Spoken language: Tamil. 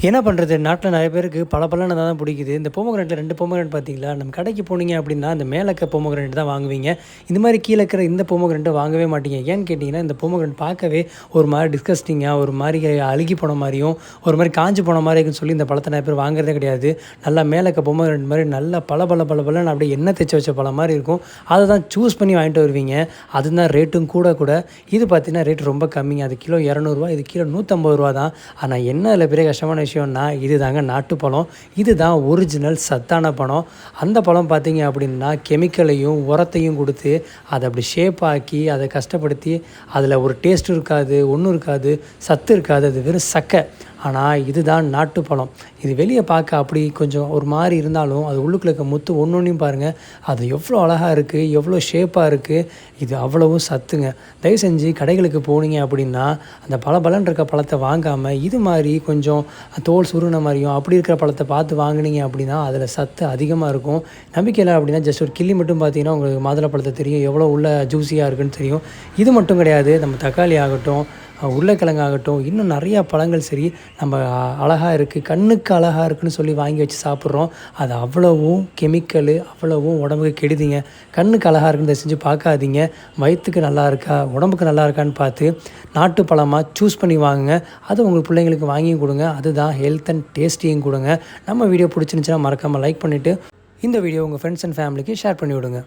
என்ன பண்ணுறது, நாட்டில் நிறைய பேருக்கு பல தான் பிடிக்குது. இந்த பொமோகிரானேட்டில் 2 பொமோகிரானேட் பார்த்தீங்களா, நம்ம கடைக்கு போனீங்க அப்படின்னா இந்த மேலே இருக்க பொமோகிரானேட் தான் வாங்குவீங்க. இந்த மாதிரி கீழே இருக்கிற இந்த பொமோகிரானேட்டை வாங்கவே மாட்டீங்க. ஏன்னு கேட்டிங்கன்னா, இந்த பொமோகிரானேட் பார்க்கவே ஒரு மாதிரி டிஸ்கஸ்டிங்காக, ஒரு மாதிரி அழுகி போன மாதிரியும், ஒரு மாதிரி காஞ்சு போன மாதிரி இருக்குன்னு சொல்லி இந்த பழத்தை நிறைய பேர் வாங்குறதே கிடையாது. நல்லா மேலே இருக்க பொமோகிரானேட் மாதிரி நல்லா பலன்னு அப்படியே எண்ணெய் தேய்ச்சி வச்ச பழம் மாதிரி இருக்கும். அதை தான் சூஸ் பண்ணி வாங்கிட்டு வருவீங்க. அதுதான் ரேட்டும் கூட. இது பார்த்தீங்கன்னா ரேட் ரொம்ப கம்மிங்க. அது கிலோ 200 இது கிலோ 150 தான். ஆனால் என்ன அதில் பெரிய கஷ்டமான விஷயம்னா, இது தாங்க நாட்டுப்பழம். இதுதான் ஒரிஜினல் சத்தான பழம். அந்த பழம் பார்த்தீங்க அப்படின்னா கெமிக்கலையும் உரத்தையும் கொடுத்து அதை அப்படி ஷேப் ஆக்கி அதை கஷ்டப்படுத்தி அதில் ஒரு டேஸ்ட்டும் இருக்காது, ஒன்றும் இருக்காது, சத்து இருக்காது. அது வெறும் சக்கை. ஆனால் இதுதான் நாட்டுப்பழம். இது வெளியே பார்க்க அப்படி கொஞ்சம் ஒரு மாதிரி இருந்தாலும் அது உள்ளுக்குள்ள இருக்க முத்து ஒன்றையும் பாருங்கள், அது எவ்வளோ அழகாக இருக்குது, எவ்வளோ ஷேப்பாக இருக்குது. இது அவ்வளவும் சத்துங்க. தயவு செஞ்சு கடைகளுக்கு போனீங்க அப்படின்னா அந்த பலன்னு இருக்க பழத்தை வாங்காமல் இது மாதிரி கொஞ்சம் தோல் சுருங்கின மாதிரியும் அப்படி இருக்கிற பழத்தை பார்த்து வாங்கினீங்க அப்படின்னா அதில் சத்து அதிகமாக இருக்கும். நம்பிக்கை இல்லை அப்படின்னா ஜஸ்ட் ஒரு கிள்ளி மட்டும் பார்த்தீங்கன்னா உங்களுக்கு மாதுளை பழத்தை தெரியும், எவ்வளோ உள்ள ஜூஸியாக இருக்குன்னு தெரியும். இது மட்டும் கிடையாது, நம்ம தக்காளி ஆகட்டும், உருளைக்கிழங்காகட்டும், இன்னும் நிறையா பழங்கள் சரி நம்ம அழகாக இருக்குது, கண்ணுக்கு அழகாக இருக்குதுன்னு சொல்லி வாங்கி வச்சு சாப்பிட்றோம். அது அவ்வளவும் கெமிக்கலு, அவ்வளவும் உடம்புக்கு கெடுதிங்க. கண்ணுக்கு அழகாக இருக்குன்னு செஞ்சு பார்க்காதீங்க. வயிற்றுக்கு நல்லா இருக்கா, உடம்புக்கு நல்லா இருக்கான்னு பார்த்து நாட்டு பழமாக சூஸ் பண்ணி வாங்குங்க. அது உங்கள் பிள்ளைங்களுக்கு வாங்கியும் கொடுங்க. அதுதான் ஹெல்த் அண்ட் டேஸ்டியும் கொடுங்க. நம்ம வீடியோ பிடிச்சிருந்துச்சுன்னா மறக்காமல் லைக் பண்ணிவிட்டு இந்த வீடியோ உங்கள் ஃப்ரெண்ட்ஸ் அண்ட் ஃபேமிலிக்கு ஷேர் பண்ணி விடுங்க.